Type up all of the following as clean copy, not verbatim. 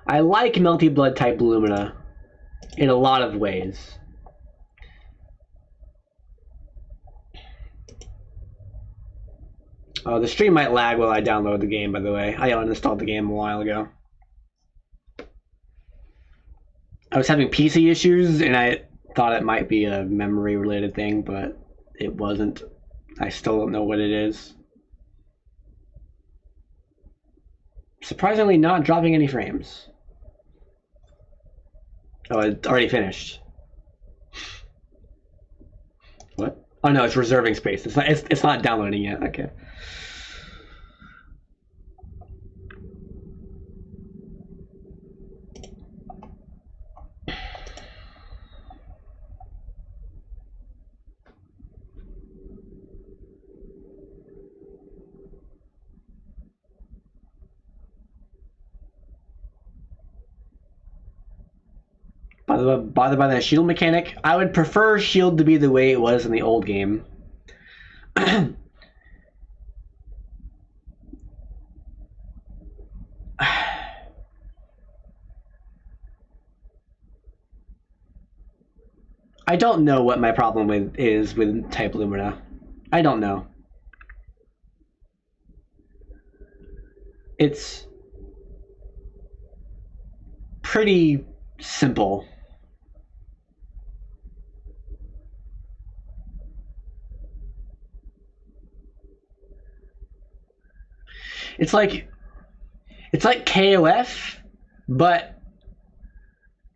I like Melty Blood type Lumina in a lot of ways. Oh, the stream might lag while I download the game, by the way. I uninstalled the game a while ago. I was having PC issues, and I thought it might be a memory-related thing, but it wasn't. I still don't know what it is. Surprisingly not dropping any frames. Oh, it's already finished. What? Oh no, it's reserving space. It's not downloading yet. Okay. Bothered by the shield mechanic? I would prefer shield to be the way it was in the old game. I don't know what my problem is with type Lumina. I don't know. It's pretty simple. It's like KOF, but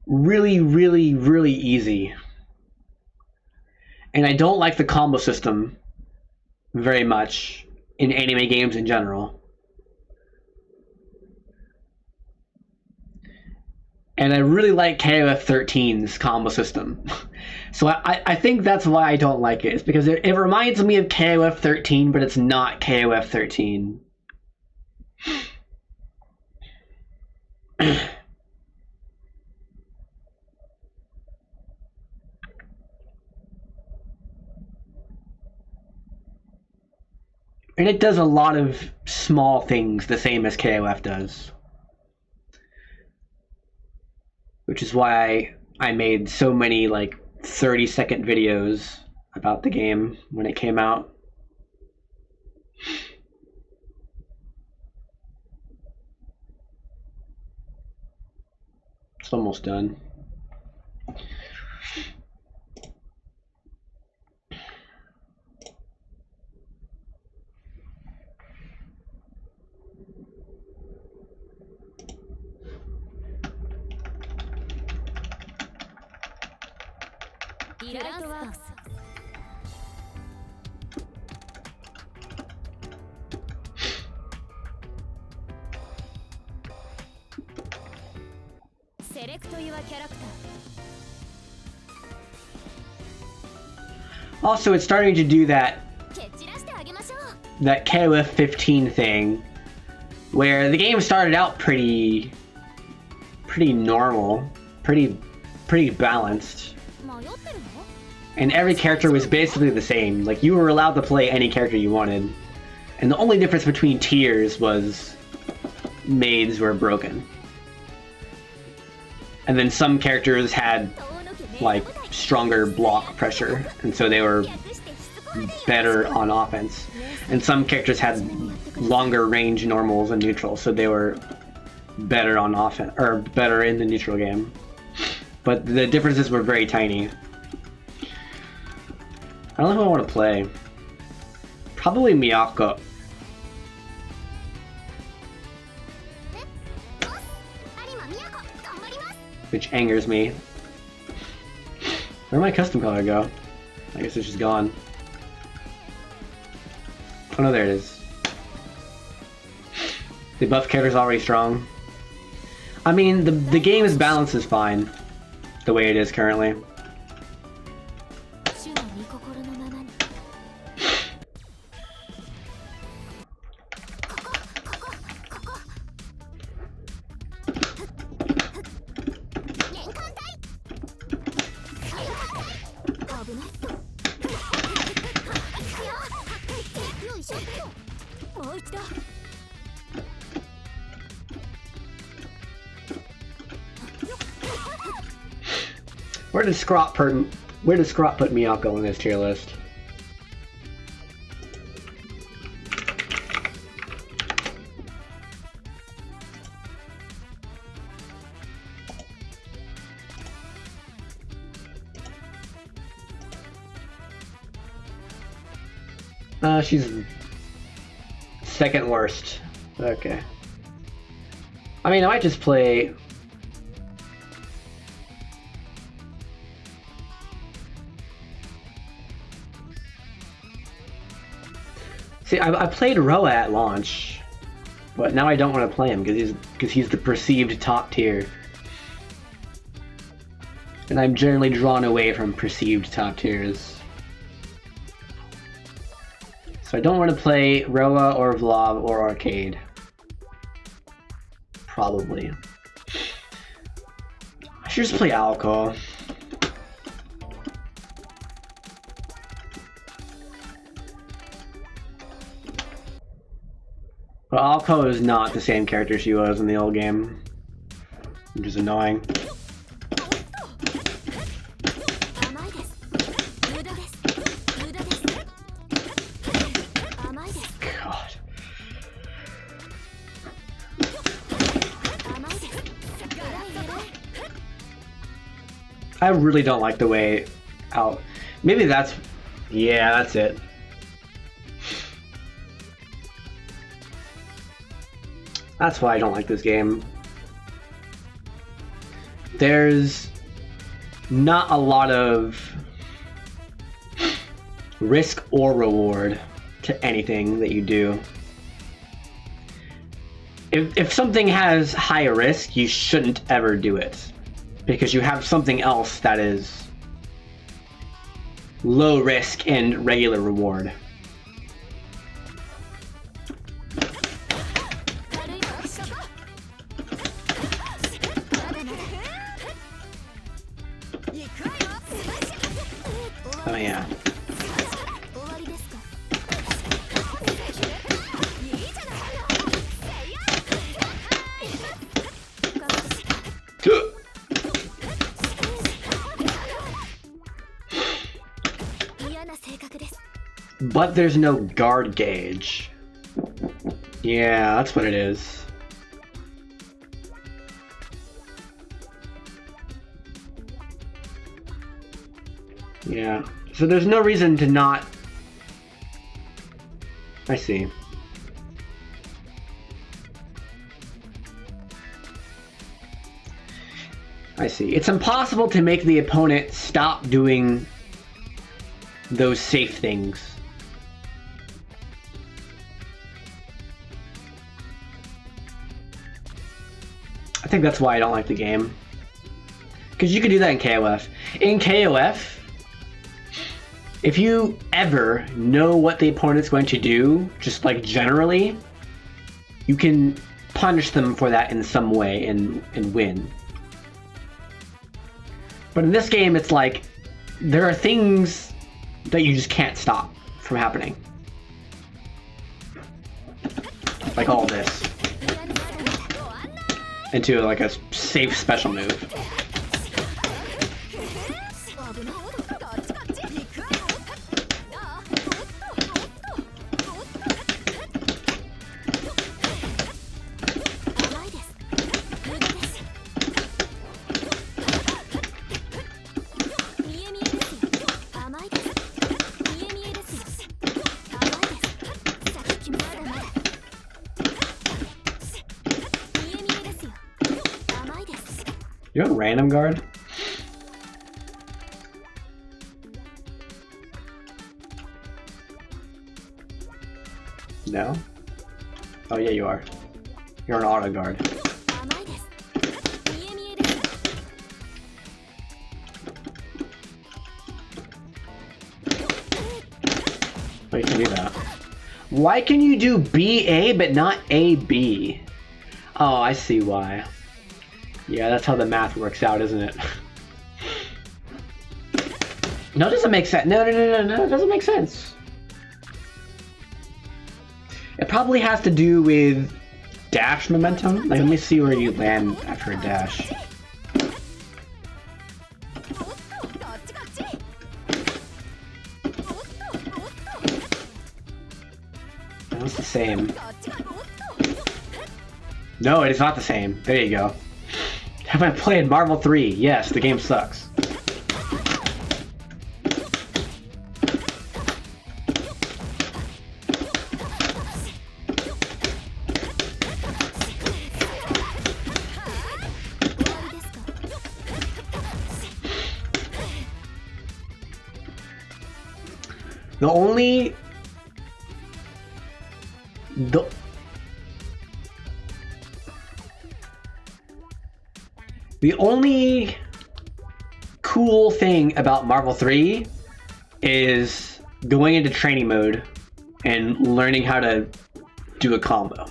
really, really, really easy. And I don't like the combo system very much in anime games in general. And I really like KOF 13's combo system. So I think that's why I don't like it. It's because it reminds me of KOF 13, but it's not KOF 13. And it does a lot of small things the same as KOF does. Which is why I made so many like 30-second videos about the game when it came out. It's almost done. Also, it's starting to do that KOF 15 thing, where the game started out pretty normal, pretty balanced, and every character was basically the same. Like, you were allowed to play any character you wanted, and the only difference between tiers was maids were broken. And then some characters had like stronger block pressure, and so they were better on offense. And some characters had longer range normals and neutrals, so they were better on offense, or better in the neutral game. But the differences were very tiny. I don't know who I want to play. Probably Miyako. Which angers me. Where'd my custom color go? I guess it's just gone. Oh no, there it is. The buff character's already strong. I mean, the game's balance is fine, the way it is currently. Where does Scrot put Miyako on his tier list? She's second worst. Okay. I mean, I might just play... See, I played Roa at launch, but now I don't want to play him because he's the perceived top tier. And I'm generally drawn away from perceived top tiers. So I don't want to play Roa or Vlav or Arcade. Probably. I should just play Aoko. But Aoko is not the same character she was in the old game, which is annoying. God. I really don't like the way out. Maybe that's... Yeah, that's it. That's why I don't like this game. There's not a lot of risk or reward to anything that you do. If something has high risk, you shouldn't ever do it, because you have something else that is low risk and regular reward. Oh yeah. But there's no guard gauge. Yeah, that's what it is. Yeah, so there's no reason to not... I see. I see. It's impossible to make the opponent stop doing those safe things. I think that's why I don't like the game. Because you can do that in KOF. In KOF, if you ever know what the opponent's going to do, just like generally, you can punish them for that in some way and win. But in this game, it's like, there are things that you just can't stop from happening. Like all this. Into like a safe special move. You have a random guard? No? Oh yeah, you are. You're an auto guard. Oh, you can do that. Why can you do BA but not AB? Oh, I see why. Yeah, that's how the math works out, isn't it? No, it doesn't make sense. No, it doesn't make sense. It probably has to do with dash momentum. Like, let me see where you land after a dash. No, it is not the same. There you go. Have I played Marvel 3? Yes, the game sucks. The only cool thing about Marvel 3 is going into training mode and learning how to do a combo.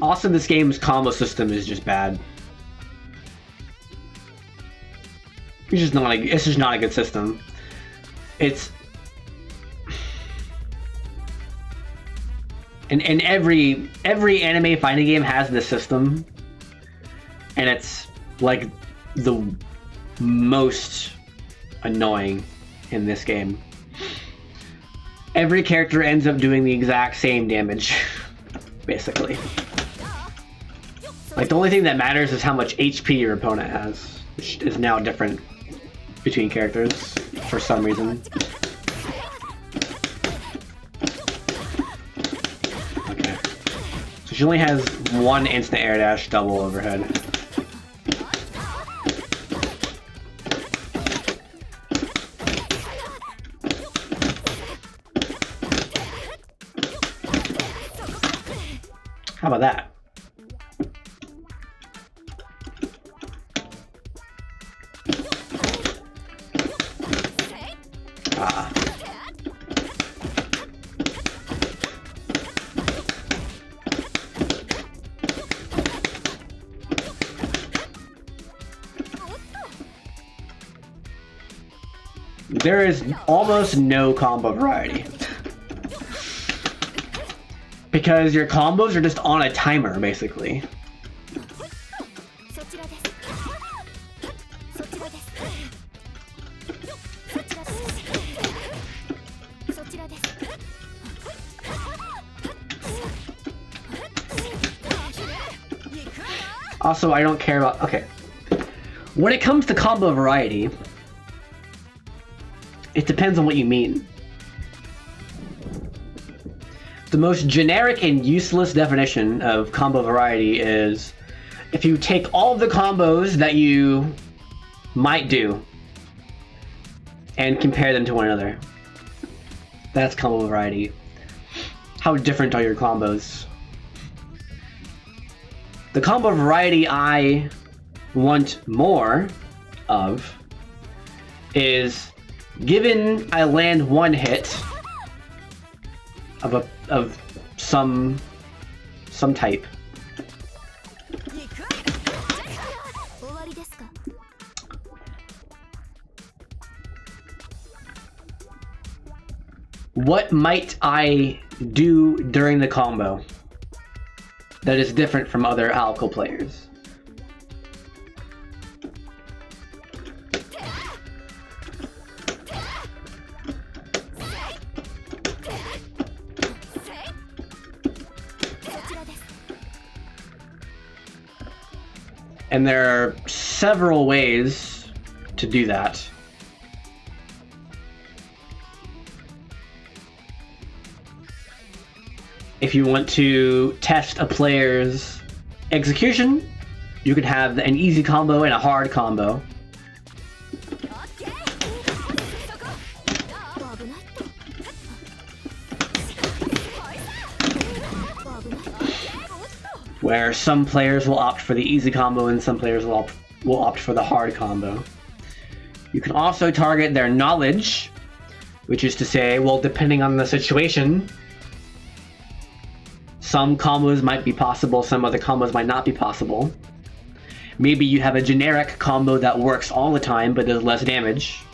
Also, this game's combo system is just bad. It's just not a good system. It's and every anime fighting game has this system, and it's like the most annoying in this game. Every character ends up doing the exact same damage, basically. Like, the only thing that matters is how much HP your opponent has, which is now different between characters for some reason. Okay. So she only has one instant air dash double overhead. How about that? There is almost no combo variety. Because your combos are just on a timer, basically. Also, I don't care about... Okay. When it comes to combo variety, it depends on what you mean. The most generic and useless definition of combo variety is if you take all of the combos that you might do and compare them to one another. That's combo variety. How different are your combos? The combo variety I want more of is, given I land one hit of some type, what might I do during the combo that is different from other Aoko players? And there are several ways to do that. If you want to test a player's execution, you could have an easy combo and a hard combo. Where some players will opt for the easy combo and some players will opt for the hard combo. You can also target their knowledge, which is to say, well, depending on the situation, Some combos might be possible, some other combos might not be possible. Maybe you have a generic combo that works all the time but does less damage.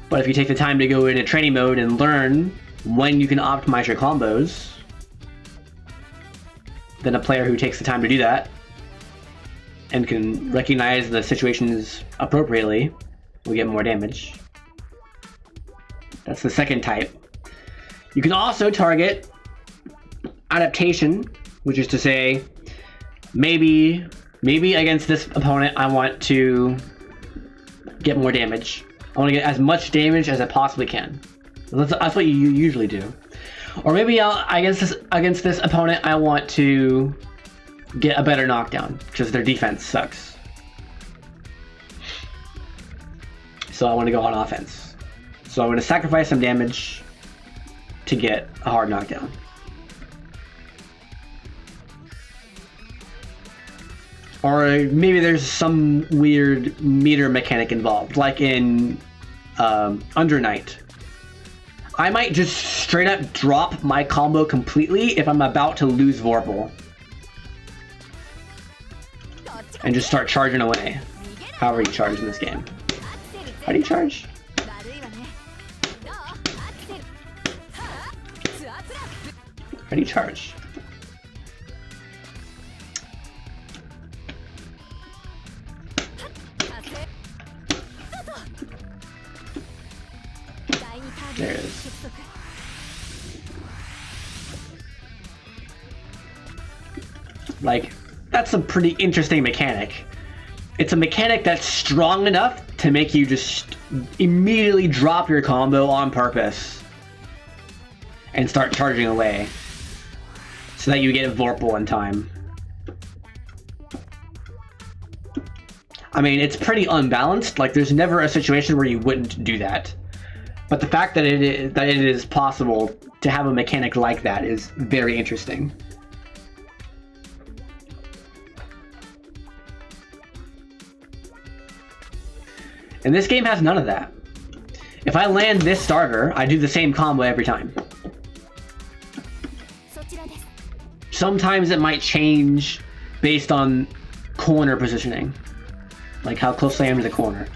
But if you take the time to go into training mode and learn when you can optimize your combos, then a player who takes the time to do that and can recognize the situations appropriately will get more damage. That's the second type. You can also target adaptation, which is to say, maybe against this opponent I want to get more damage. I want to get as much damage as I possibly can. That's what you usually do. Or maybe against this opponent I want to get a better knockdown because their defense sucks. So I want to go on offense. So I'm going to sacrifice some damage to get a hard knockdown. Or maybe there's some weird meter mechanic involved, like in Under Night. I might just straight up drop my combo completely if I'm about to lose Vorpal. And just start charging away. However you charge in this game. How do you charge? How do you charge? There it is. Like, that's a pretty interesting mechanic. It's a mechanic that's strong enough to make you just immediately drop your combo on purpose and start charging away so that you get Vorpal in time. I mean, it's pretty unbalanced. Like, there's never a situation where you wouldn't do that. But the fact that it is possible to have a mechanic like that is very interesting. And this game has none of that. If I land this starter, I do the same combo every time. Sometimes it might change based on corner positioning, like how close I am to the corner.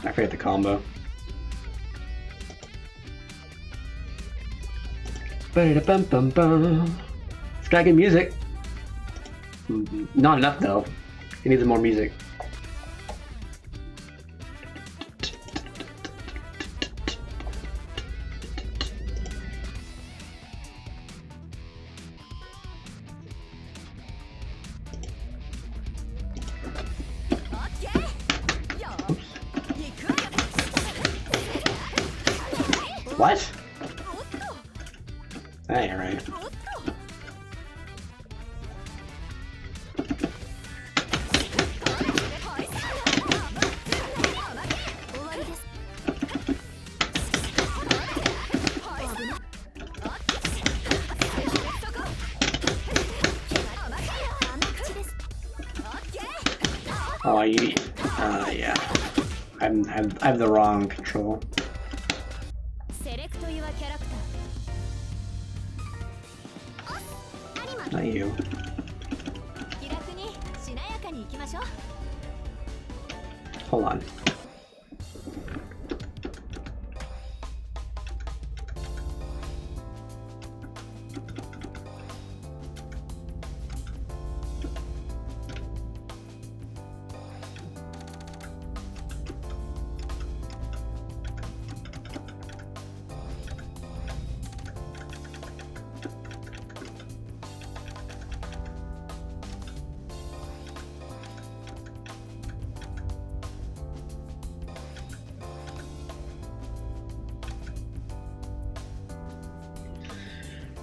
I forget the combo. It's got good music. Not enough though. It needs more music. What? That ain't right. Oh, yeah. I have the wrong control. Not you. Hold on.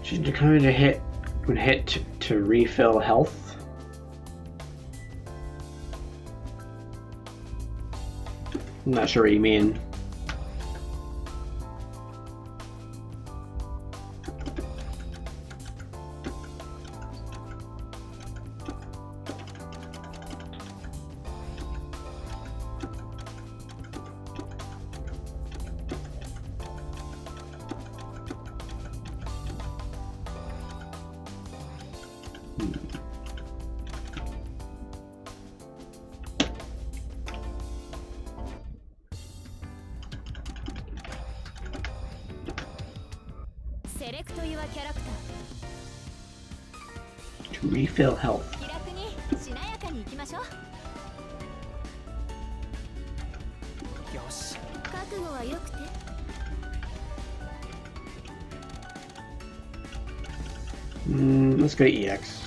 She's determined to hit when hit to refill health. I'm not sure what you mean. To refill health. Let's go to EX.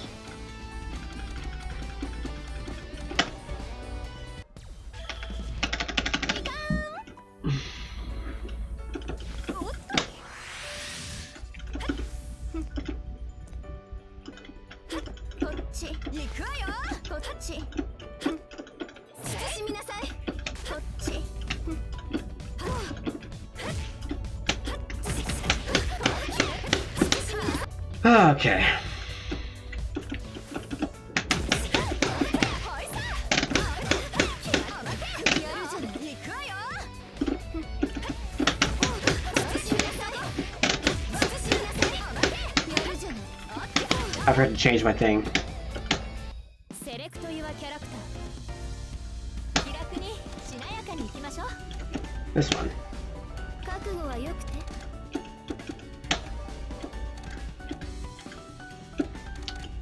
Okay. I've heard to change my thing. This one.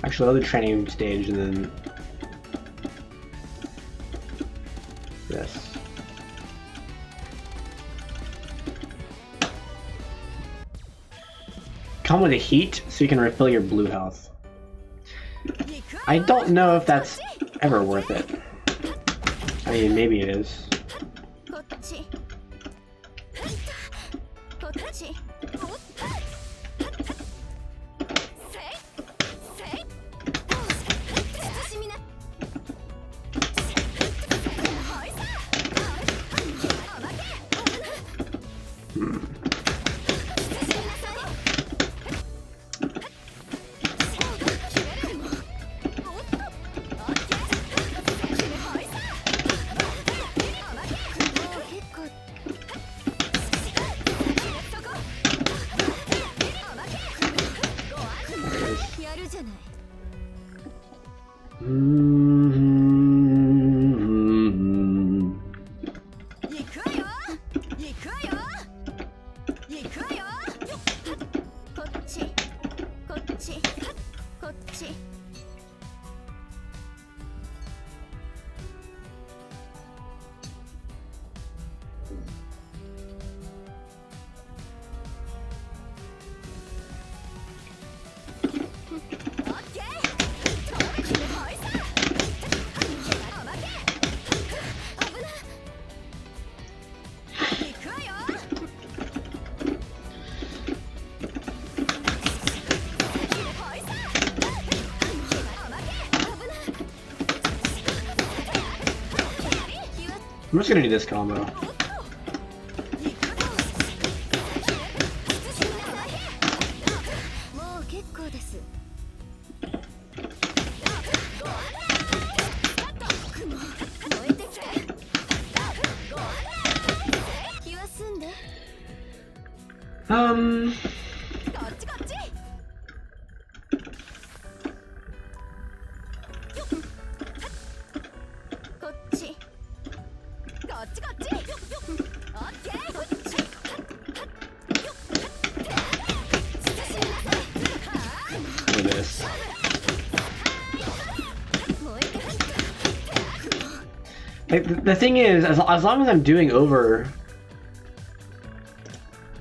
Actually, I'll do training stage and then this. Come with a heat so you can refill your blue health. I don't know if that's ever worth it. I mean, maybe it is. I'm just gonna do this combo. Like, the thing is, as long as I'm doing over...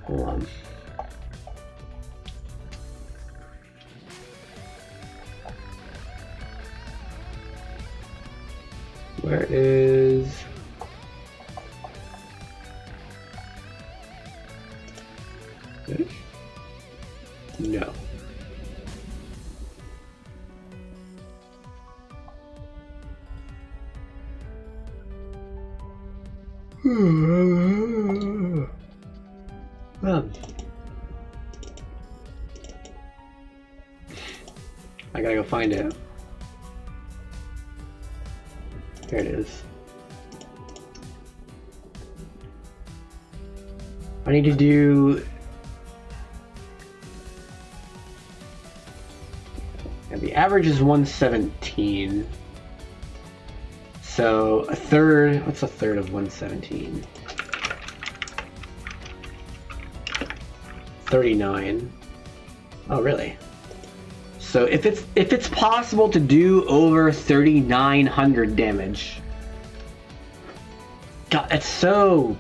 Hold on. Where is... This? No. I gotta go find it. There it is. I need to do... Yeah, the average is 117. So a third, what's a third of 117? 39. Oh, really? So if it's possible to do over 3,900 damage, God, that's so.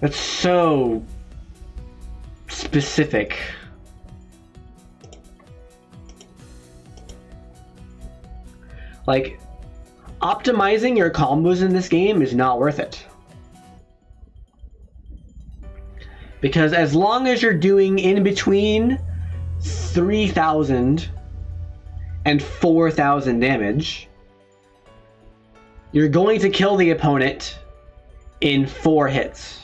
That's so specific. Like, optimizing your combos in this game is not worth it. Because as long as you're doing in between 3,000 and 4,000 damage, you're going to kill the opponent in 4 hits.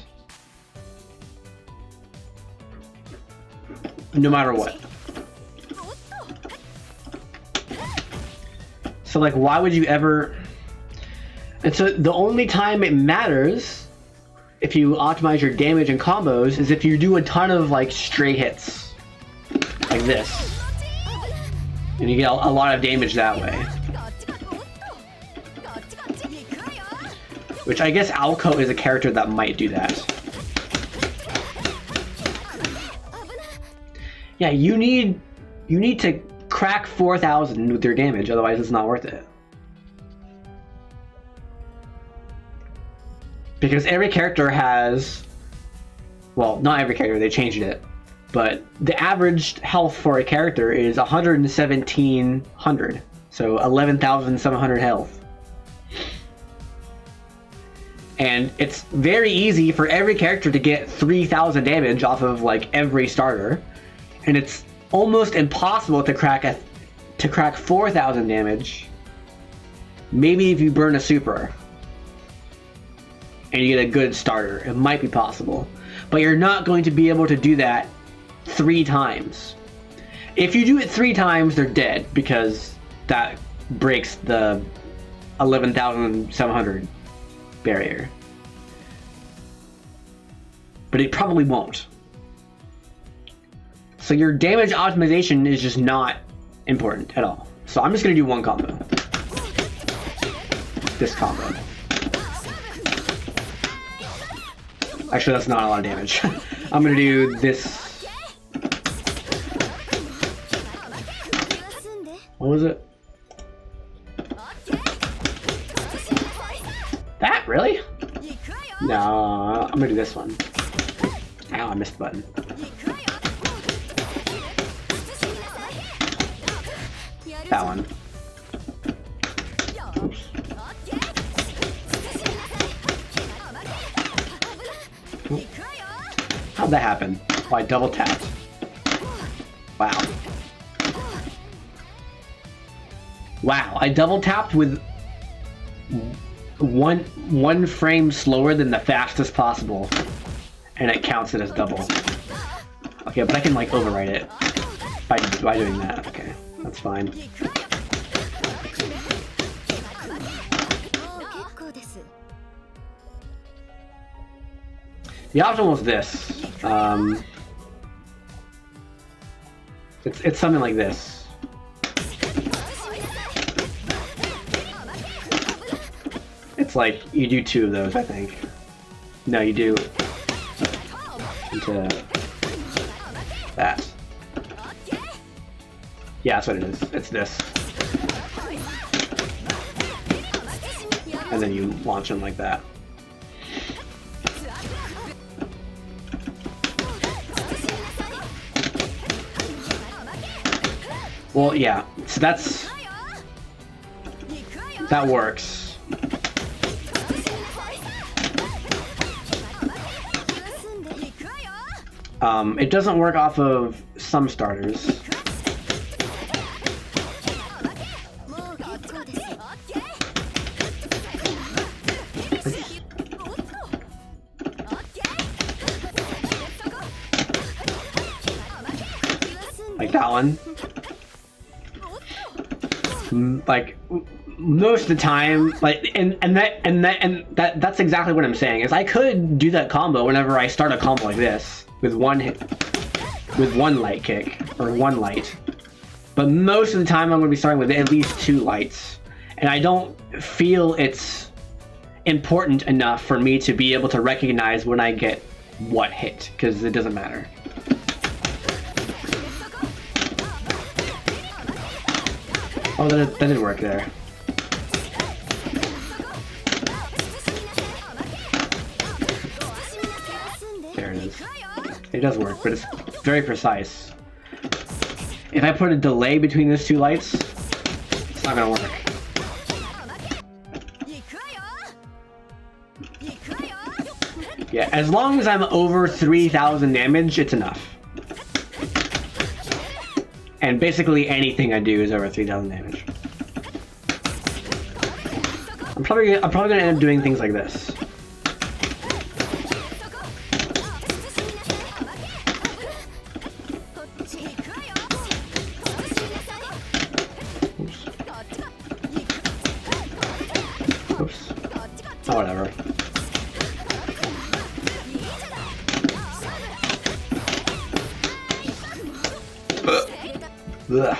No matter what. So like, why would you ever... And so the only time it matters if you optimize your damage and combos is if you do a ton of like stray hits. Like this. And you get a lot of damage that way. Which I guess Aoko is a character that might do that. Yeah, you need to crack 4,000 with your damage, otherwise it's not worth it. Because every character has, well, not every character, they changed it, but the average health for a character is 1,700, so 11,700 health. And it's very easy for every character to get 3,000 damage off of like every starter, and it's almost impossible to crack 4,000 damage. Maybe if you burn a super and you get a good starter, it might be possible. But you're not going to be able to do that 3 times. If you do it 3 times, they're dead, because that breaks the 11,700 barrier. But it probably won't. So your damage optimization is just not important at all. So I'm just gonna do one combo. This combo. Actually, that's not a lot of damage. I'm gonna do this. What was it? That, really? No, I'm gonna do this one. Ow, I missed the button. That one. Oops. How'd that happen? Oh, I double tapped. Wow. Wow, I double tapped with one frame slower than the fastest possible, and it counts it as double. Okay, but I can like overwrite it by doing that. Okay, that's fine. The optimal is this. It's something like this. It's like you do 2 of those, I think. No, you do into that. Yeah, that's what it is. It's this. And then you launch them like that. Well, yeah, so that works. It doesn't work off of some starters. Like that one. Like most of the time, like that's exactly what I'm saying. Is I could do that combo whenever I start a combo like this with one light kick or 1 light, but most of the time I'm going to be starting with at least 2 lights, and I don't feel it's important enough for me to be able to recognize when I get what hit, because it doesn't matter. Oh, that did work there. There it is. It does work, but it's very precise. If I put a delay between those two lights, it's not gonna work. Yeah, as long as I'm over 3,000 damage, it's enough. And basically anything I do is over 3,000 damage. I'm probably gonna end up doing things like this. Oops. Oh, whatever. Ugh.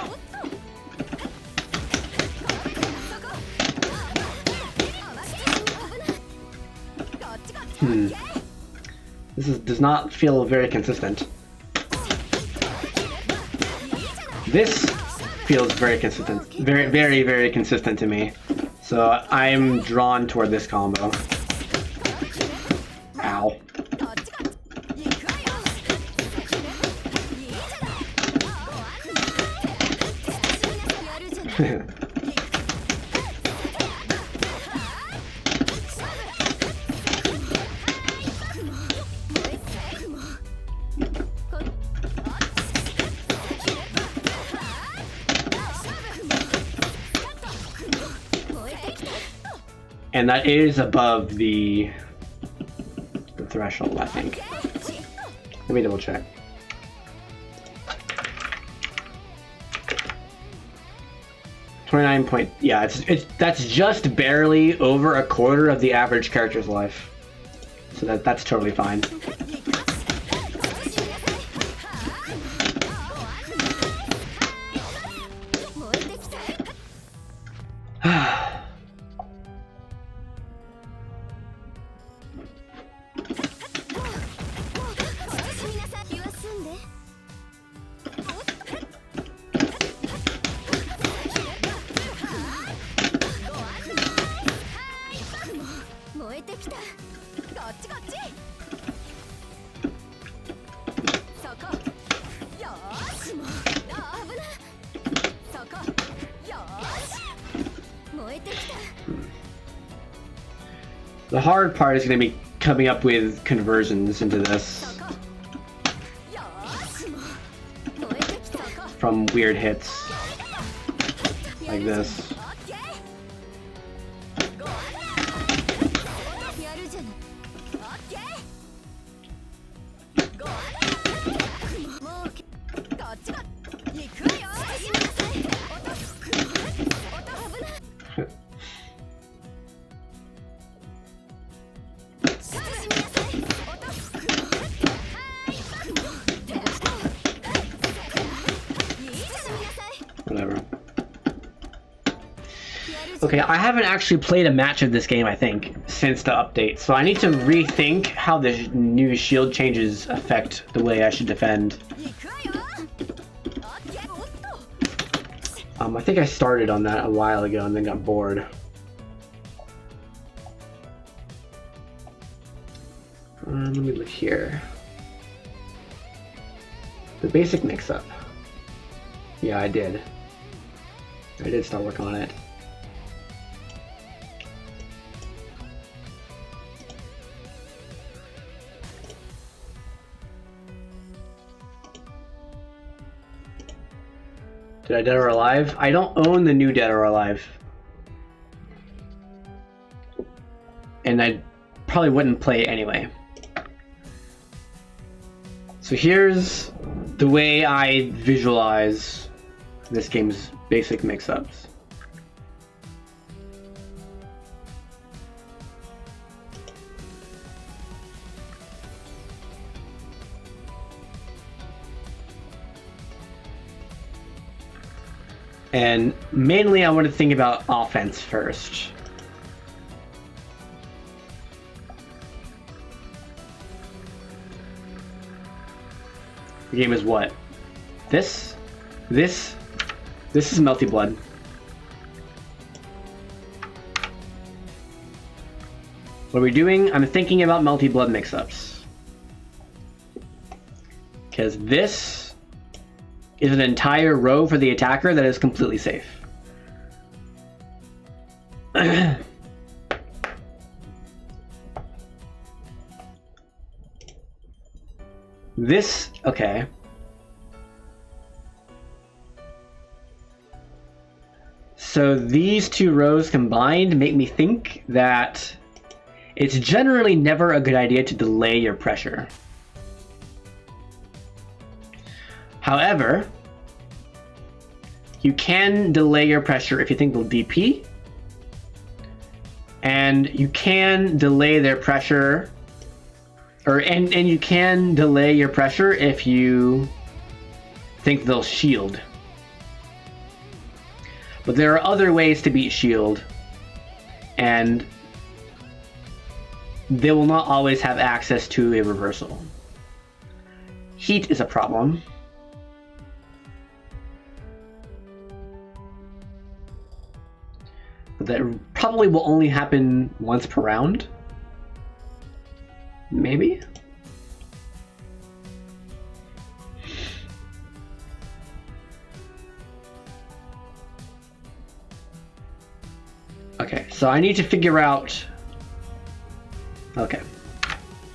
This does not feel very consistent. This feels very consistent. Very, very, very consistent to me. So I'm drawn toward this combo. Ow. And that is above the threshold, I think. Let me double check. Yeah, that's just barely over a quarter of the average character's life. So that's totally fine. The hard part is going to be coming up with conversions into this from weird hits like this. Whatever. Okay, I haven't actually played a match of this game, I think, since the update, so I need to rethink how the new shield changes affect the way I should defend. I think I started on that a while ago and then got bored. Let me look here. The basic mix-up. Yeah, I did. I did start working on it. Did I Dead or Alive? I don't own the new Dead or Alive. And I probably wouldn't play it anyway. So here's the way I visualize this game's basic mix-ups. And mainly I want to think about offense first. The game is what? This is Melty Blood. What are we doing? I'm thinking about Melty Blood mix-ups. Because this is an entire row for the attacker that is completely safe. This, okay. So these two rows combined make me think that it's generally never a good idea to delay your pressure. However, you can delay your pressure if you think they'll DP, and you can delay their pressure, and you can delay your pressure if you think they'll shield. But there are other ways to beat shield, and they will not always have access to a reversal. Heat is a problem. But that probably will only happen once per round. Maybe? Okay, so I need to figure out... Okay,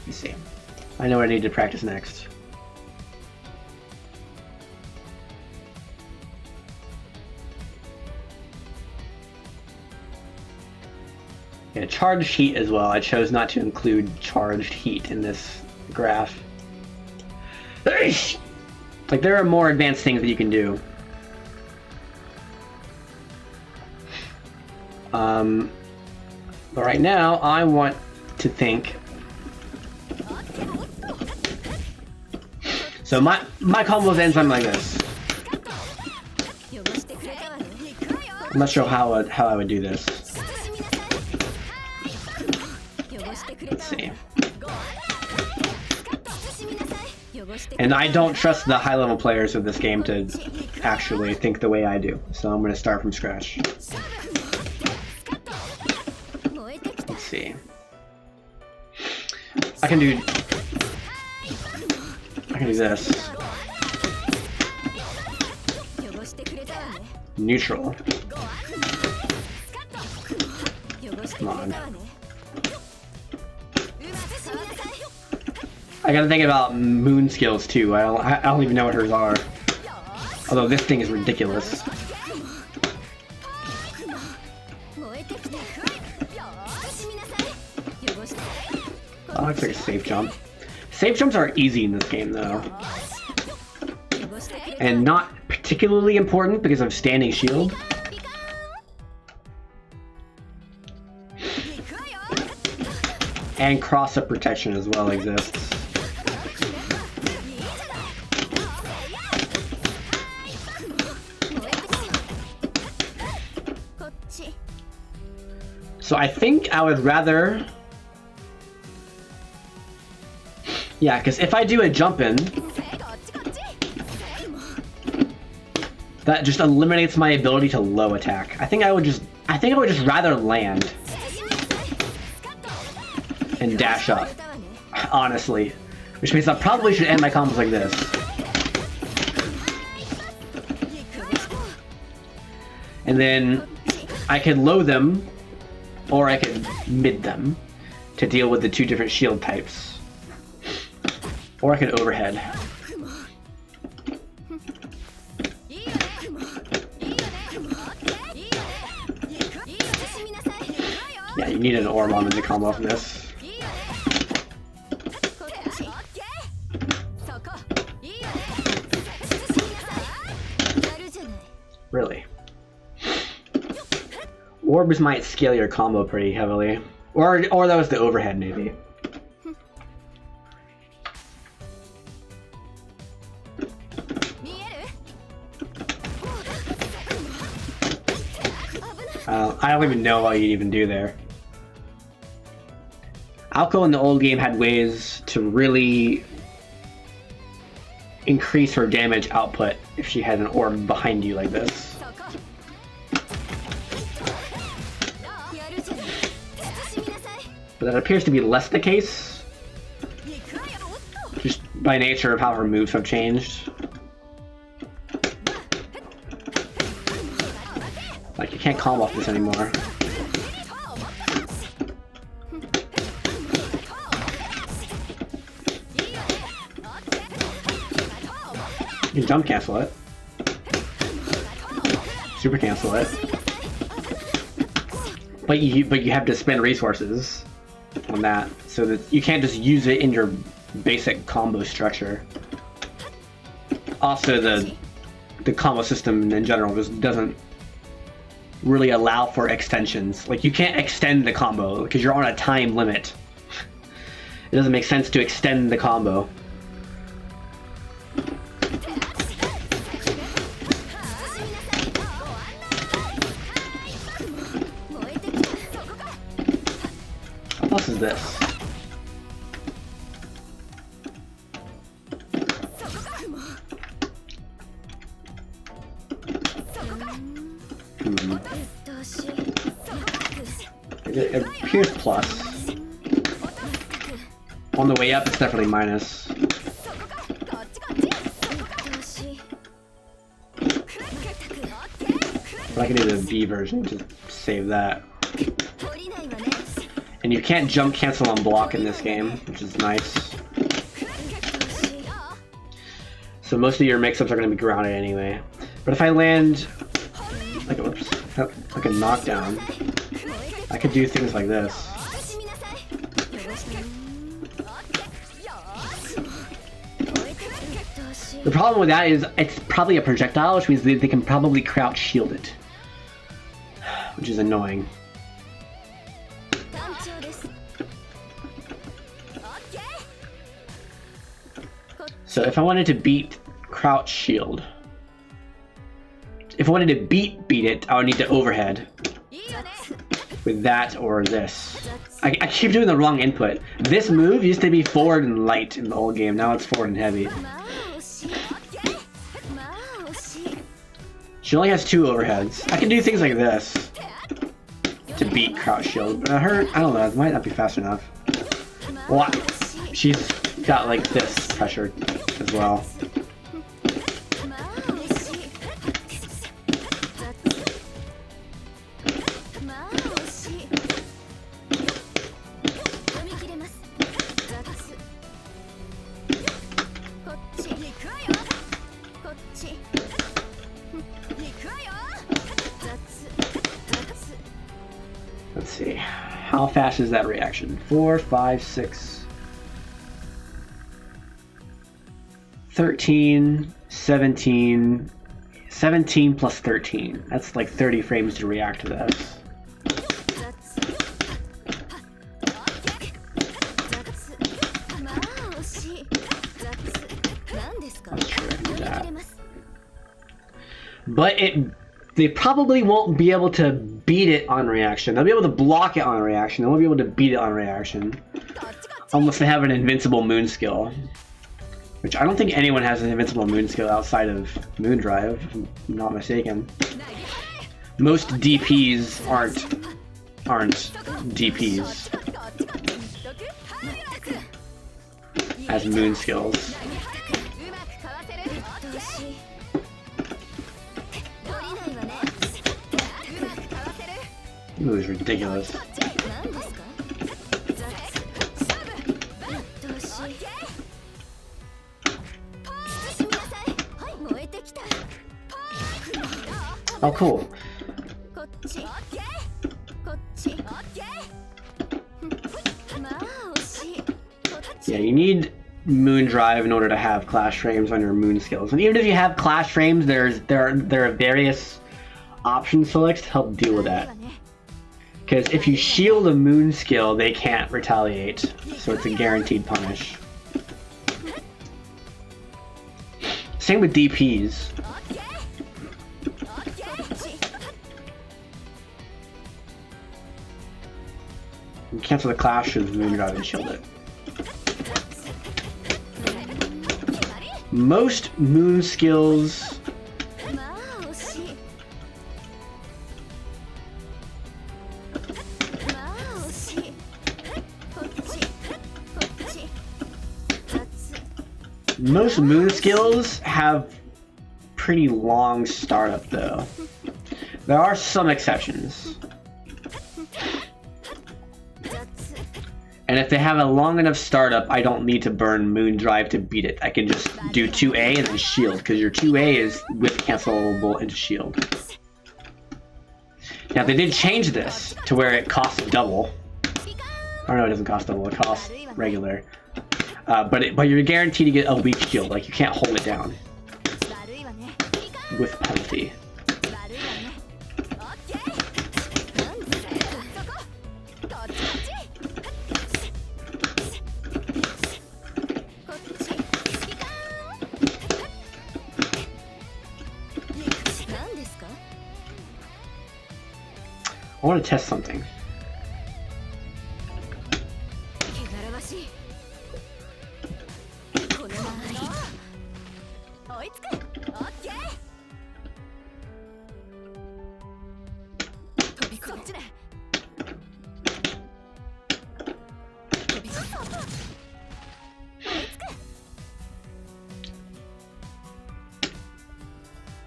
let's see. I know what I need to practice next. Yeah, charged heat as well. I chose not to include charged heat in this graph. Like, there are more advanced things that you can do. But right now, I want to think. So my combos ends something like this. I'm not sure how I would do this. Let's see. And I don't trust the high-level players of this game to actually think the way I do, so I'm going to start from scratch. Let's see. I can do this. Neutral. Come on. I gotta think about moon skills too. I don't even know what hers are. Although this thing is ridiculous. That looks like a safe jump. Safe jumps are easy in this game though. And not particularly important because of standing shield. And cross-up protection as well exists. So I think I would rather... Yeah, because if I do a jump in, that just eliminates my ability to low attack. I think I would just rather land and dash up, honestly. Which means I probably should end my combos like this. And then I could low them, or I could mid them to deal with the two different shield types. Or I could overhead. Yeah, you need an Ormon to combo from this. Really? Orbs might scale your combo pretty heavily. Or that was the overhead, maybe. I don't even know what you'd even do there. Aoko in the old game had ways to really increase her damage output if she had an orb behind you like this. But that appears to be less the case, just by nature of how her moves have changed. Like, you can't combo off this anymore. You can jump cancel it. Super cancel it. But you have to spend resources on that, so that you can't just use it in your basic combo structure. Also, the combo system in general just doesn't really allow for extensions. Like, you can't extend the combo because you're on a time limit. It doesn't make sense to extend the combo. What else is this? It appears plus. On the way up, it's definitely minus. But I can do the B version to save that. And you can't jump cancel on block in this game, which is nice. So most of your mix-ups are going to be grounded anyway. But if I land like a knockdown, I could do things like this. The problem with that is it's probably a projectile, which means they can probably crouch shield it, which is annoying. So if I wanted to beat crouch shield, if I wanted to beat it, I would need to overhead with that or this. I keep doing the wrong input. This move used to be forward and light in the old game. Now it's forward and heavy. She only has 2 overheads. I can do things like this to beat crouch shield, but her, I don't know, it might not be fast enough. Well, she's got like this pressure as well. Let's see. How fast is that reaction? 4, 5, 6, 13, 17, 17 plus 13. That's like 30 frames to react to this. Let's try to do that. But they probably won't be able to beat it on reaction. They'll be able to block it on reaction. They won't be able to beat it on reaction. Unless they have an invincible moon skill. Which I don't think anyone has an invincible moon skill outside of Moondrive, if I'm not mistaken. Most DPs aren't DPs as moon skills. Ooh, it's ridiculous. Oh, cool. Yeah, you need Moondrive in order to have clash frames on your moon skills. And even if you have clash frames, there are various option selects to help deal with that. Because if you shield a moon skill, they can't retaliate, so it's a guaranteed punish. Same with DPs. You cancel the clash of Moondrive and shield it. Most moon skills. Most moon skills have pretty long startup though. There are some exceptions. And if they have a long enough startup, I don't need to burn Moon Drive to beat it. I can just do 2A and then shield, because your 2A is whip cancelable into shield. Now they did change this to where it costs double. Or no, it doesn't cost double, it costs regular. But you're guaranteed to get a weak shield, like you can't hold it down. With penalty. I want to test something.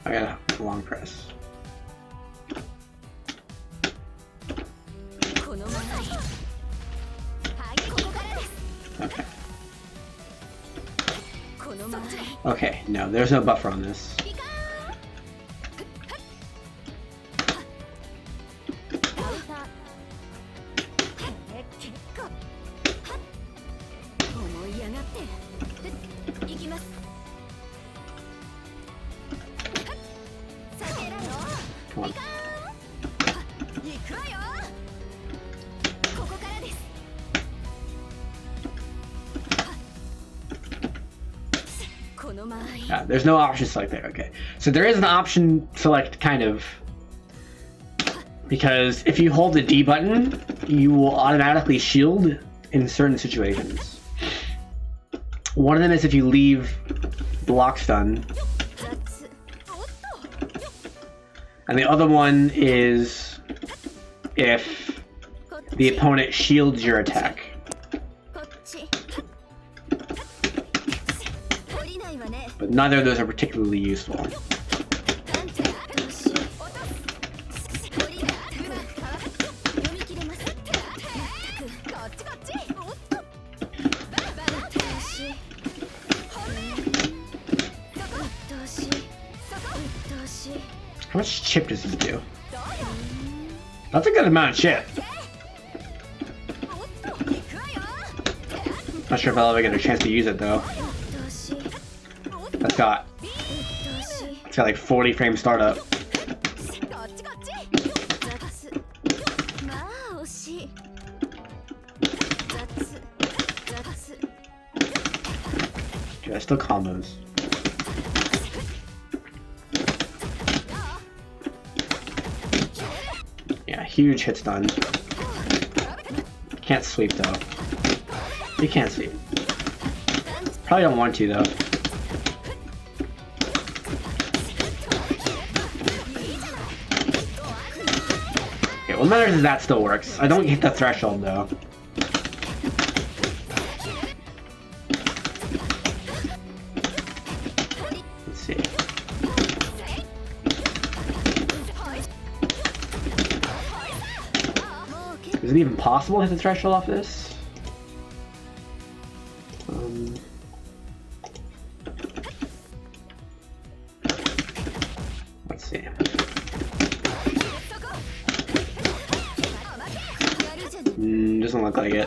I got a long press. Okay. Okay, no, there's no buffer on this. Come on. There's no option select there, okay. So there is an option select, kind of. Because if you hold the D button, you will automatically shield in certain situations. One of them is if you leave block stun. And the other one is if the opponent shields your attack. But neither of those are particularly useful. How much chip does this do? That's a good amount of chip. Not sure if I'll ever get a chance to use it though. It's got like 40 frame startup. Okay, that's still combos. Yeah, huge hit stun. Can't sweep though. You can't sweep. Probably don't want to though. What matters is that still works. I don't hit the threshold though. Let's see. Is it even possible to hit the threshold off this? Let's see. Doesn't look like it.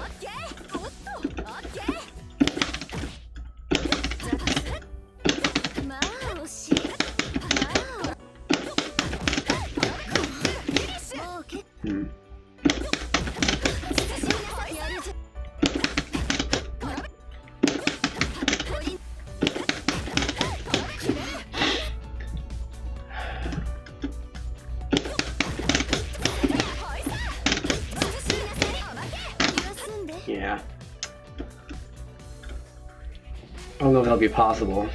Yeah. I don't know if that'll be possible.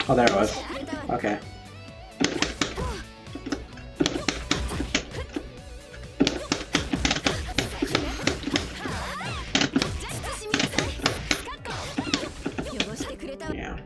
Oh, there it was. Okay. Yeah.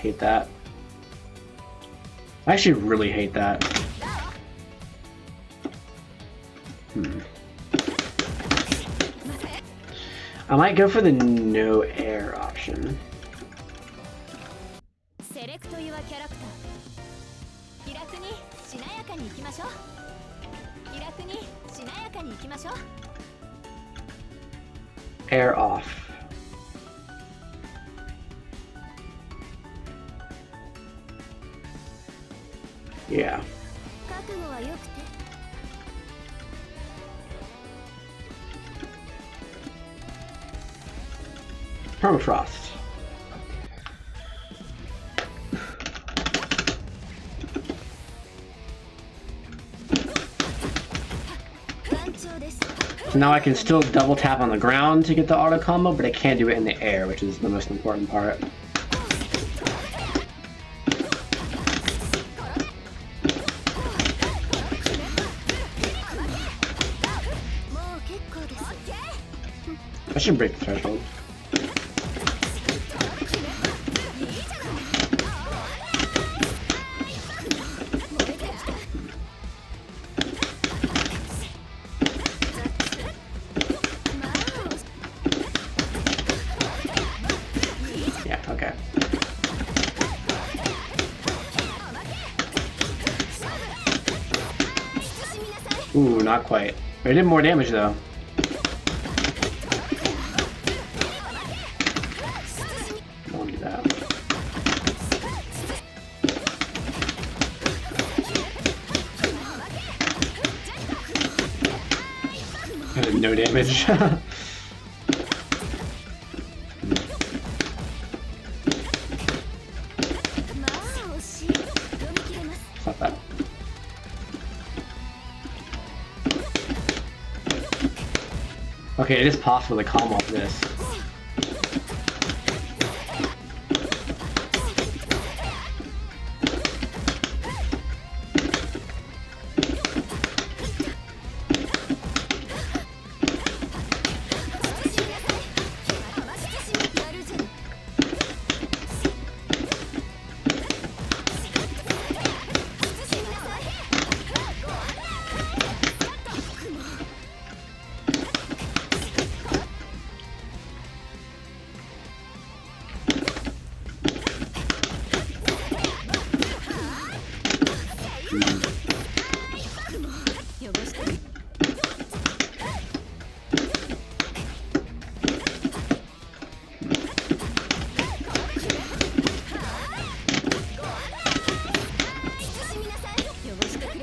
Hate that. I actually really hate that. I might go for the no air option. Air off. Yeah. Permafrost. So now I can still double tap on the ground to get the auto combo, but I can't do it in the air, which is the most important part. I should break the threshold. Yeah, okay. Ooh, not quite. It did more damage though. Don't do that. No damage. Stop that. Okay, it is possible to calm off this.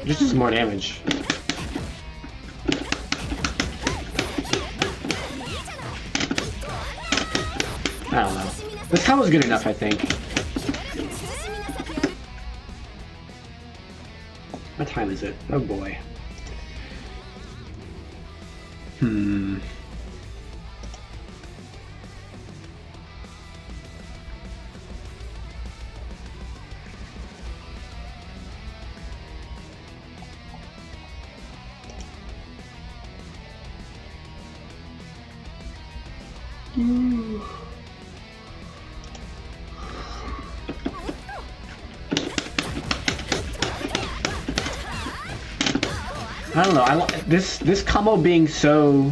Just does more damage. I don't know. This combo's good enough, I think. What time is it? Oh boy. I don't know. This combo being so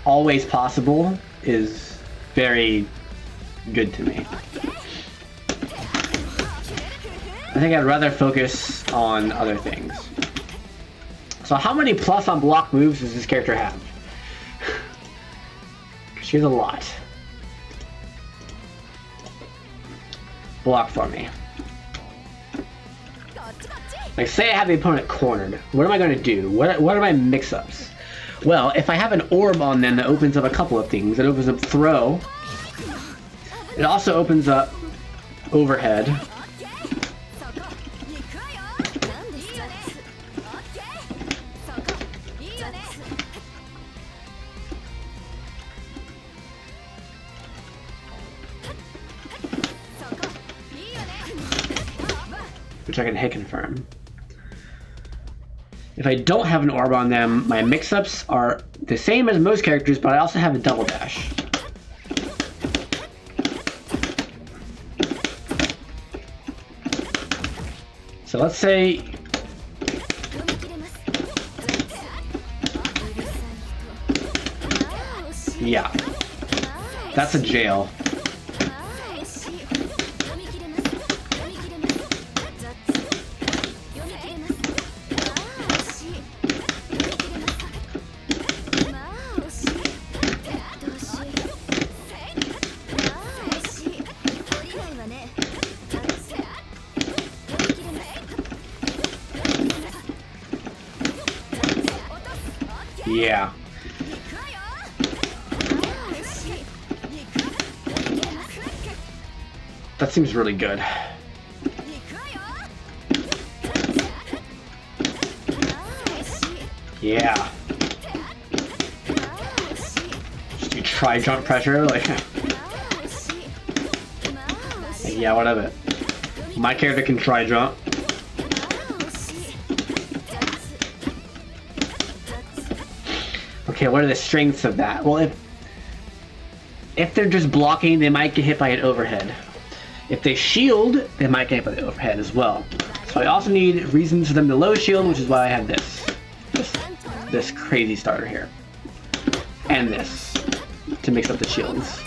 always possible is very good to me. I think I'd rather focus on other things. So how many plus on block moves does this character have? She has a lot. block for me. Like, say I have the opponent cornered. What am I going to do? What are my mix-ups? Well, if I have an orb on them, that opens up a couple of things. It opens up throw. It also opens up overhead. Which I can hit confirm. If I don't have an orb on them, my mix-ups are the same as most characters, but I also have a double dash. So let's say... Yeah. That's a jail. Yeah. That seems really good. Yeah. Just do try jump pressure, like. Yeah, what of it? My character can try jump. Okay, what are the strengths of that? Well, if they're just blocking, they might get hit by an overhead. If they shield, they might get hit by the overhead as well. So I also need reasons for them to low shield, which is why I have this crazy starter here. And this, to mix up the shields.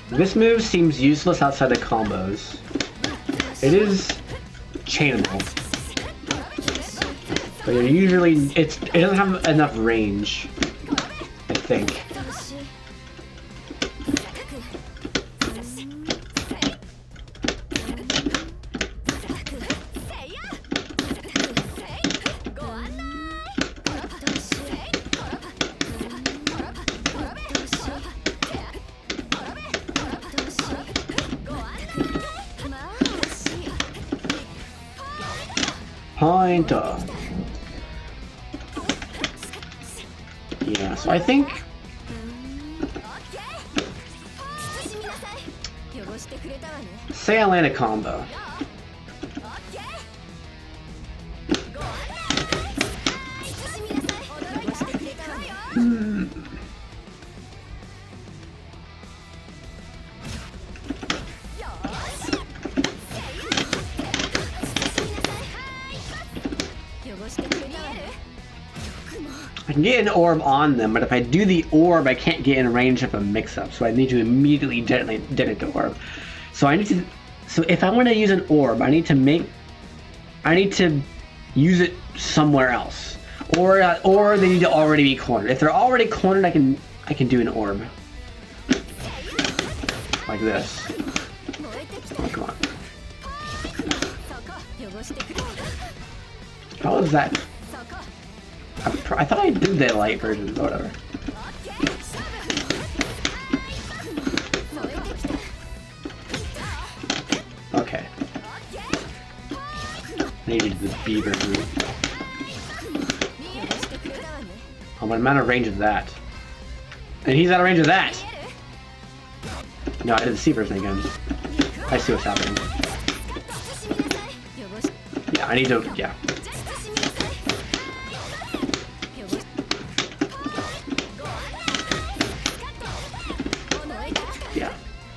This move seems useless outside of combos. It is chainable, but usually it doesn't have enough range, I think. Pointer. Yeah, so I think say I land a combo. I can get an orb on them, but if I do the orb, I can't get in range of a mix-up, so I need to immediately detonate the orb. So if I want to use an orb, I need to use it somewhere else, or they need to already be cornered. If they're already cornered, I can do an orb like this. Oh, come on. How was that? I thought I did the light version, but whatever. Okay. Needed the B version. Oh, but I'm out of range of that. And he's out of range of that! No, I did the C version again. I see what's happening. Yeah, I need to, yeah.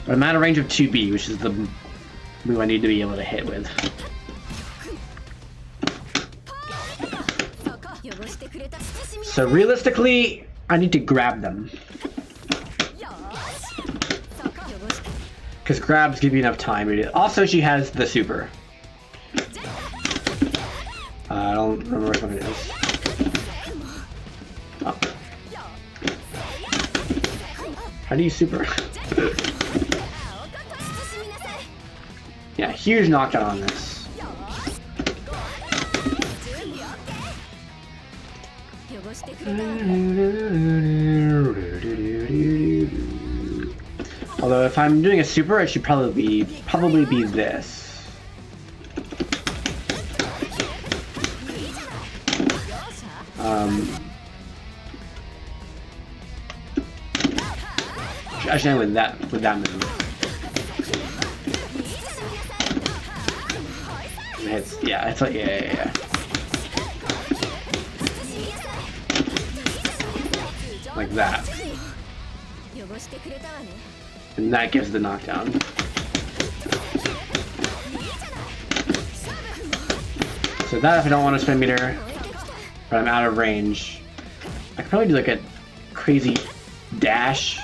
But I'm out of range of 2B, which is the move I need to be able to hit with. So realistically, I need to grab them. Because grabs give you enough time. Also, she has the super. I don't remember which one it is. Oh. How do you super? Yeah, huge knockdown on this. Although if I'm doing a super, it should probably be this. I should end with that move. It's like yeah. Like that. And that gives the knockdown. So that if I don't want to spin meter, but I'm out of range, I could probably do like a crazy dash.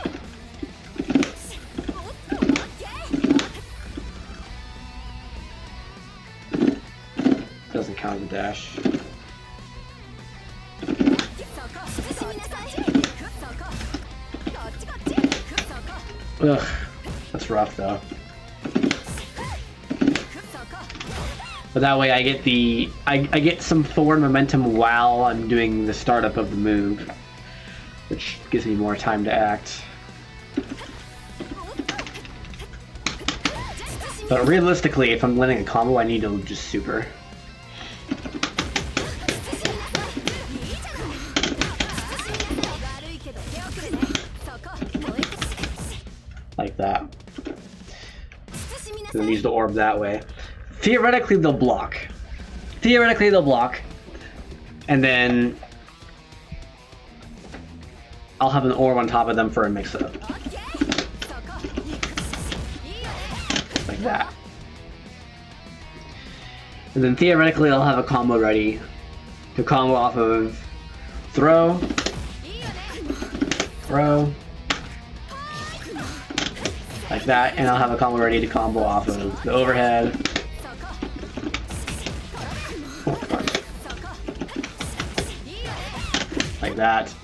Doesn't count as a dash. Ugh, that's rough though. But that way I get I get some forward momentum while I'm doing the startup of the move, which gives me more time to act. But realistically, if I'm landing a combo, I need to just super. Like that. And then use the orb that way. Theoretically, they'll block. And then I'll have an orb on top of them for a mix-up. Like that. And then theoretically, I'll have a combo ready to combo off of throw, like that, and I'll have a combo ready to combo off of the overhead. Like that.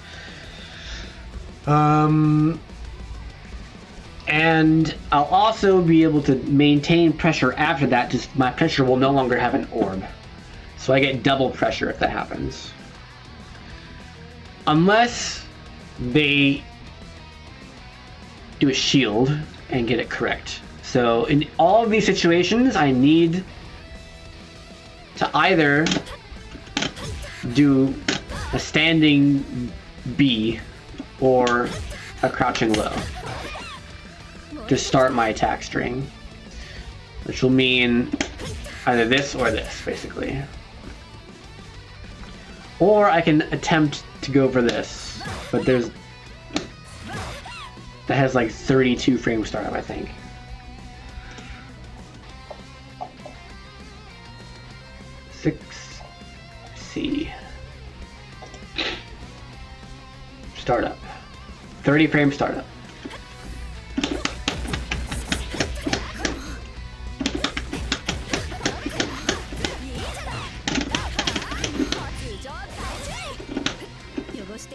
And I'll also be able to maintain pressure after that, just my pressure will no longer have an orb. So I get double pressure if that happens. Unless they do a shield and get it correct. So in all of these situations, I need to either do a standing B or a crouching low to start my attack string, which will mean either this or this, basically. Or I can attempt to go for this, but that has like 32 frame startup, I think. C. Startup. 30 frame startup.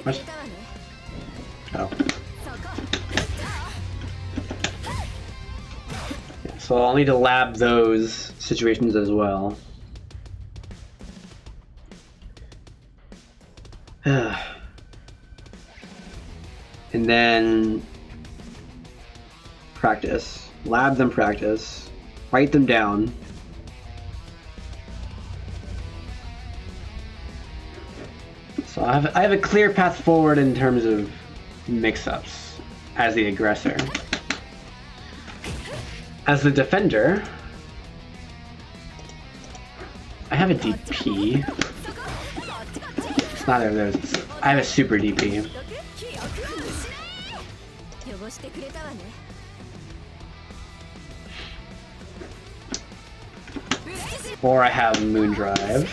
What? Oh. Yeah, so I'll need to lab those situations as well. And then practice. Lab them, practice. Write them down. So I have a clear path forward in terms of mix-ups as the aggressor. As the defender, I have a DP. It's neither of those. I have a super DP. Or I have Moon Drive.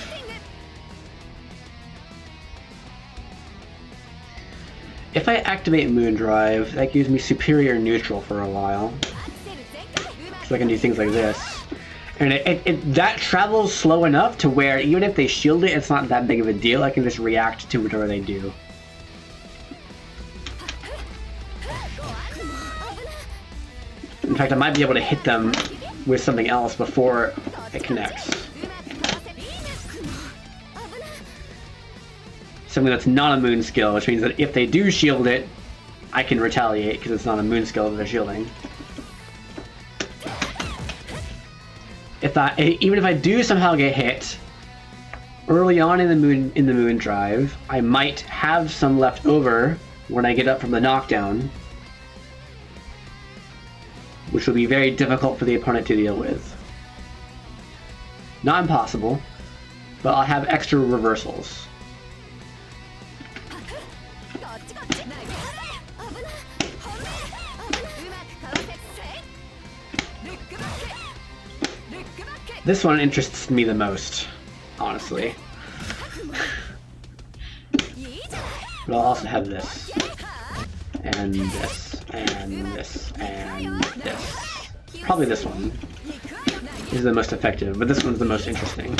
If I activate Moon Drive, that gives me superior neutral for a while. So I can do things like this. And that travels slow enough to where even if they shield it, it's not that big of a deal. I can just react to whatever they do. In fact, I might be able to hit them with something else before it connects. Something that's not a moon skill, which means that if they do shield it, I can retaliate because it's not a moon skill that they're shielding. Even if I do somehow get hit early on in the moon drive, I might have some left over when I get up from the knockdown, which will be very difficult for the opponent to deal with. Not impossible, but I'll have extra reversals. This one interests me the most, honestly. But I'll also have this, and this, and this, and this. Probably this one is the most effective, but this one's the most interesting.